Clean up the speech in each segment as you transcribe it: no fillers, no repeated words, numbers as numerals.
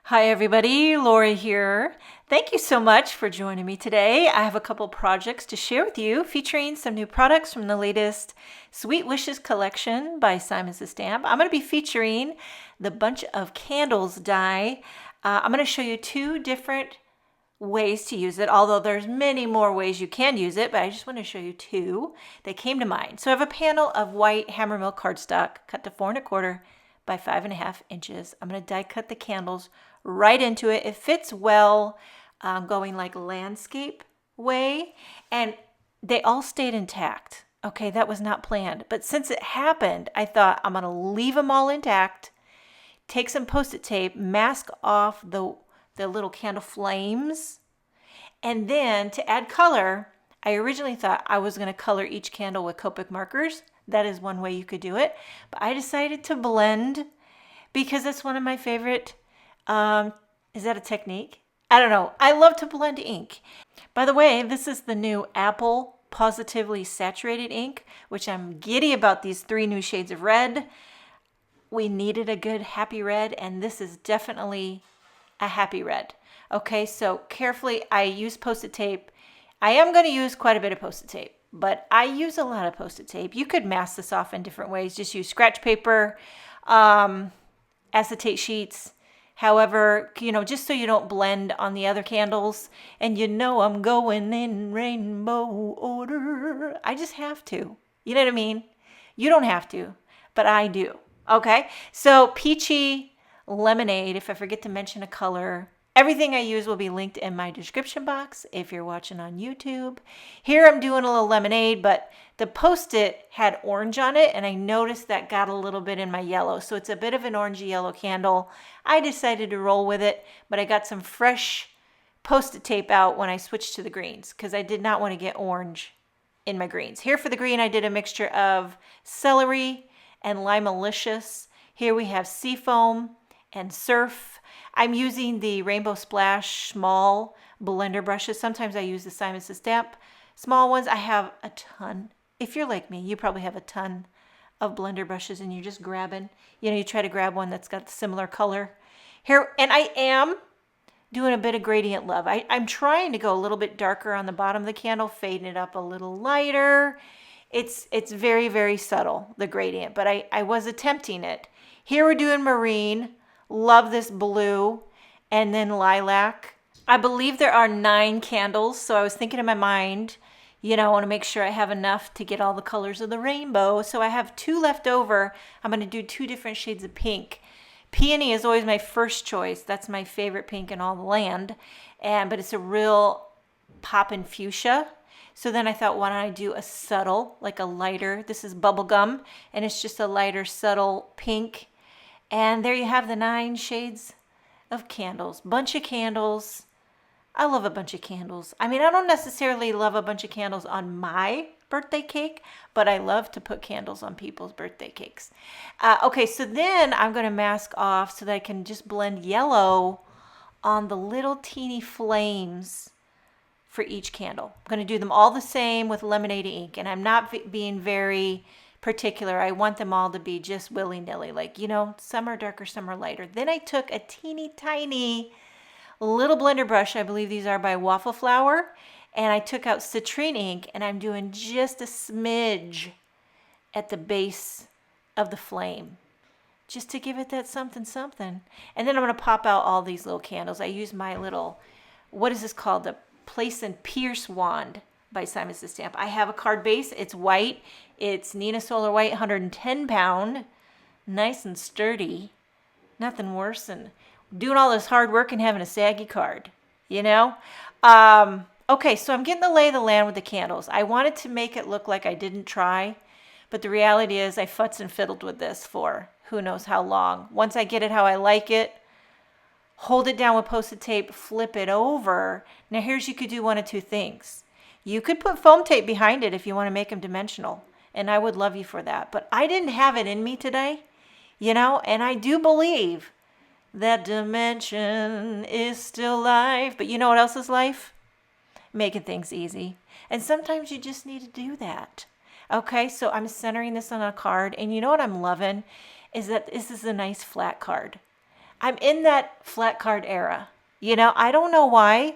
Hi everybody, Lori here. Thank you so much for joining me today. I have a couple projects to share with you featuring some new products from the latest Sweet Wishes collection by Simon Says Stamp. I'm going to be featuring the Bunch of Candles die. I'm going to show you two different ways to use it, although there's many more ways you can use it, but I just want to show you two that came to mind. So I have a panel of white hammermill cardstock cut to 4 1/4 by 5.5 inches. I'm going to die cut the candles right into it. It fits well, going like landscape way, and they all stayed intact. Okay, that was not planned, but since it happened, I thought I'm going to leave them all intact, take some Post-it tape, mask off the little candle flames, and then to add color, I originally thought I was going to color each candle with Copic markers. That is one way you could do it, but I decided to blend because that's one of my favorite. Is that a technique? I don't know. I love to blend ink. By the way, this is the new Apple Positively Saturated ink, which I'm giddy about these 3 new shades of red. We needed a good happy red, and this is definitely a happy red. Okay, so carefully, I use Post-it tape. I am going to use quite a bit of Post-it tape, but I use a lot of Post-it tape. You could mask this off in different ways. Just use scratch paper, acetate sheets. However, just so you don't blend on the other candles, and I'm going in rainbow order. I just have to. You know what I mean? You don't have to, but I do. Okay, so peachy lemonade, if I forget to mention a color, everything I use will be linked in my description box if you're watching on YouTube. Here I'm doing a little lemonade, but the Post-it had orange on it, and I noticed that got a little bit in my yellow. So it's a bit of an orangey yellow candle. I decided to roll with it, but I got some fresh Post-it tape out when I switched to the greens because I did not want to get orange in my greens. Here for the green, I did a mixture of celery and LIMELICIOUS. Here we have SEAFOAM and Surf. I'm using the Rainbow Splash small blender brushes. Sometimes I use the Simon Says Stamp small ones. I have a ton. If you're like me, you probably have a ton of blender brushes and you're just grabbing. You try to grab one that's got similar color. Here, and I am doing a bit of gradient love. I'm trying to go a little bit darker on the bottom of the candle, fading it up a little lighter. It's very, very subtle, the gradient, but I was attempting it. Here we're doing marine. Love this blue, and then lilac. I believe there are 9 candles, so I was thinking in my mind, I want to make sure I have enough to get all the colors of the rainbow. So I have 2 left over. I'm going to do 2 different shades of pink. Peony is always my first choice. That's my favorite pink in all the land, but it's a real poppin' fuchsia. So then I thought, why don't I do a subtle, like a lighter, this is bubblegum, and it's just a lighter, subtle pink. And there you have the 9 shades of candles. Bunch of candles. I love a bunch of candles. I mean, I don't necessarily love a bunch of candles on my birthday cake, but I love to put candles on people's birthday cakes. Okay, so then I'm going to mask off so that I can just blend yellow on the little teeny flames for each candle. I'm going to do them all the same with lemonade ink, and I'm not being very particular. I want them all to be just willy-nilly, like, some are darker, some are lighter. Then I took a teeny tiny little blender brush, I believe these are by Waffle Flower, and I took out CITRINE ink, and I'm doing just a smidge at the base of the flame, just to give it that something something. And then I'm going to pop out all these little candles. I use my little, what is this called? The Place and Pierce wand by Simon Says Stamp. I have a card base. It's white. It's Nina Solar White, 110 pound, nice and sturdy. Nothing worse than doing all this hard work and having a saggy card, Okay, so I'm getting the lay of the land with the candles. I wanted to make it look like I didn't try, but the reality is I futz and fiddled with this for who knows how long. Once I get it how I like it, hold it down with Post-it tape, flip it over. Now here's, you could do one of 2 things. You could put foam tape behind it if you want to make them dimensional, and I would love you for that. But I didn't have it in me today, and I do believe that dimension is still life. But you know what else is life? Making things easy. And sometimes you just need to do that. Okay, so I'm centering this on a card, and you know what I'm loving is that this is a nice flat card. I'm in that flat card era. You know, I don't know why.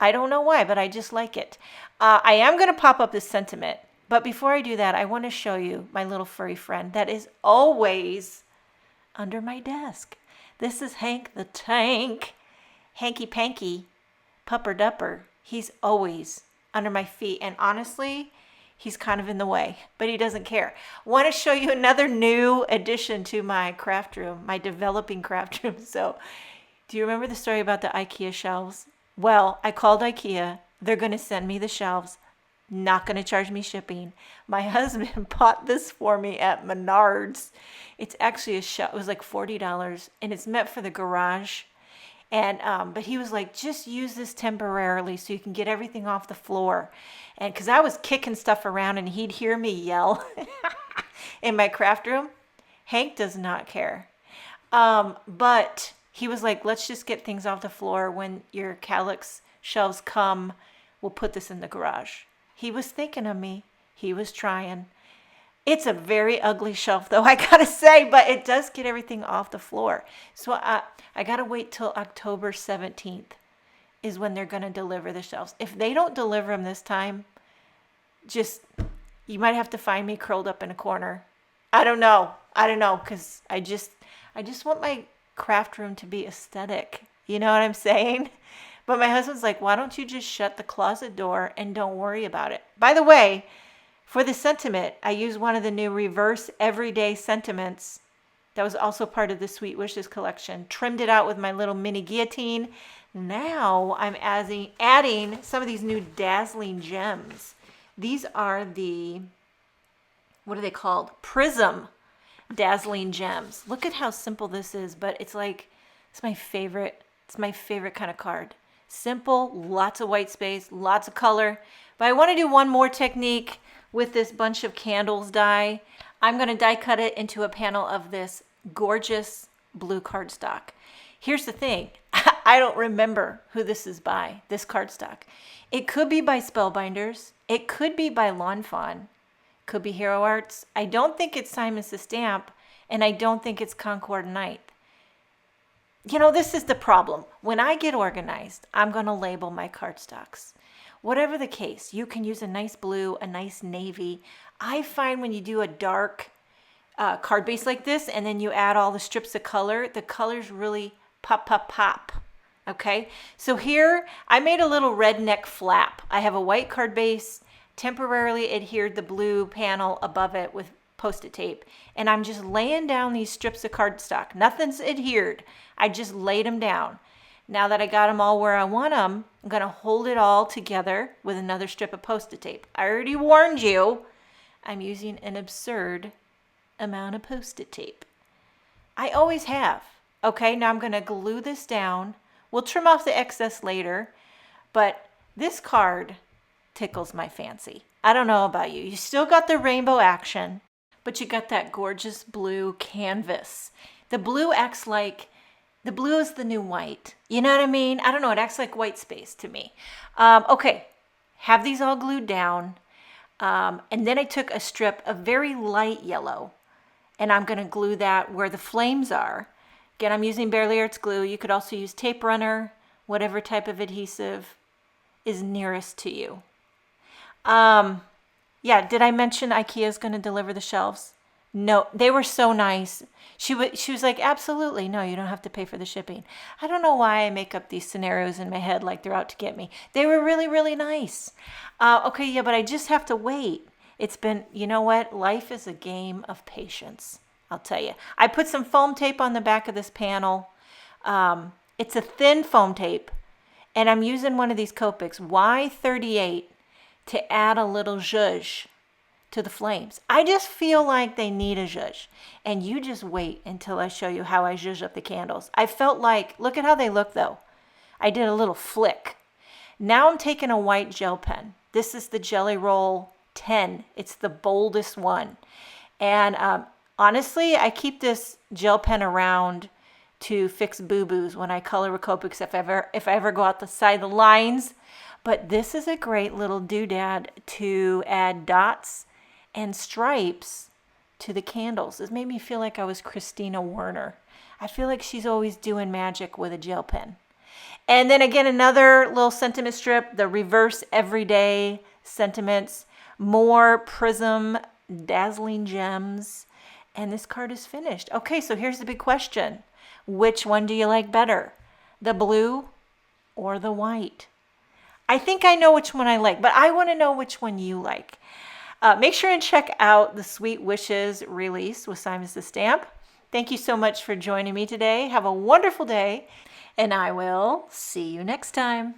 I don't know why, but I just like it. I am going to pop up this sentiment. But before I do that, I want to show you my little furry friend that is always under my desk. This is Hank the Tank. Hanky Panky, Pupper Dupper. He's always under my feet. And honestly, he's kind of in the way, but he doesn't care. I want to show you another new addition to my craft room, my developing craft room. So, do you remember the story about the IKEA shelves? Well, I called IKEA. They're going to send me the shelves. Not going to charge me shipping. My husband bought this for me at Menards. It's actually a shelf. It was like $40, and it's meant for the garage. And but he was like, just use this temporarily so you can get everything off the floor. And because I was kicking stuff around, and he'd hear me yell in my craft room. Hank does not care. But he was like, let's just get things off the floor. When your Calyx shelves come, we'll put this in the garage. He was thinking of me. He was trying. It's a very ugly shelf, though, I gotta say, but it does get everything off the floor. So I gotta wait till October 17th is when they're gonna deliver the shelves. If they don't deliver them this time, you might have to find me curled up in a corner. I don't know, because I just want my craft room to be aesthetic. You know what I'm saying? But my husband's like, why don't you just shut the closet door and don't worry about it? By the way, for the sentiment, I used one of the new reverse everyday sentiments that was also part of the Sweet Wishes collection. Trimmed it out with my little mini guillotine. Now I'm adding some of these new Dazzling gems. These are what are they called? Prism Dazzling gems. Look at how simple this is, but it's my favorite. It's my favorite kind of card. Simple, lots of white space, lots of color. But I want to do one more technique with this bunch of candles die. I'm going to die cut it into a panel of this gorgeous blue cardstock. Here's the thing. I don't remember who this is by, this cardstock. It could be by Spellbinders. It could be by Lawn Fawn. Could be Hero Arts. I don't think it's Simon Says Stamp, and I don't think it's Concord Ninth. You know, this is the problem. When I get organized, I'm going to label my cardstocks. Whatever the case, you can use a nice blue, a nice navy. I find when you do a dark card base like this, and then you add all the strips of color, the colors really pop. Okay, so here I made a little redneck flap. I have a white card base, temporarily adhered the blue panel above it with Post-it tape, and I'm just laying down these strips of cardstock. Nothing's adhered. I just laid them down. Now that I got them all where I want them, I'm going to hold it all together with another strip of Post-it tape. I already warned you, I'm using an absurd amount of Post-it tape. I always have. Okay, now I'm going to glue this down. We'll trim off the excess later, but this card tickles my fancy. I don't know about you. You still got the rainbow action, but you got that gorgeous blue canvas. The blue acts like, the blue is the new white. You know what I mean? I don't know. It acts like white space to me. Okay, have these all glued down. And then I took a strip of very light yellow, and I'm going to glue that where the flames are. Again, I'm using Barely Arts glue. You could also use tape runner, whatever type of adhesive is nearest to you. Yeah, did I mention IKEA is going to deliver the shelves? No, they were so nice. She was like, absolutely, no, you don't have to pay for the shipping. I don't know why I make up these scenarios in my head like they're out to get me. They were really, really nice. Okay, yeah, but I just have to wait. It's been, you know what? Life is a game of patience, I'll tell you. I put some foam tape on the back of this panel. It's a thin foam tape, and I'm using one of these Copics Y38 to add a little zhuzh to the flames. I just feel like they need a zhuzh. And you just wait until I show you how I zhuzh up the candles. I felt like, look at how they look though. I did a little flick. Now I'm taking a white gel pen. This is the Jelly Roll 10. It's the boldest one. And honestly, I keep this gel pen around to fix boo-boos when I color with Copics if I ever go outside the lines. But this is a great little doodad to add dots and stripes to the candles. This made me feel like I was Christina Werner. I feel like she's always doing magic with a gel pen. And then again, another little sentiment strip, the reverse everyday sentiments, more Prism Dazzling Gems, and this card is finished. Okay, so here's the big question. Which one do you like better? The blue or the white? I think I know which one I like, but I want to know which one you like. Make sure and check out the Sweet Wishes release with Simon Says Stamp. Thank you so much for joining me today. Have a wonderful day, and I will see you next time.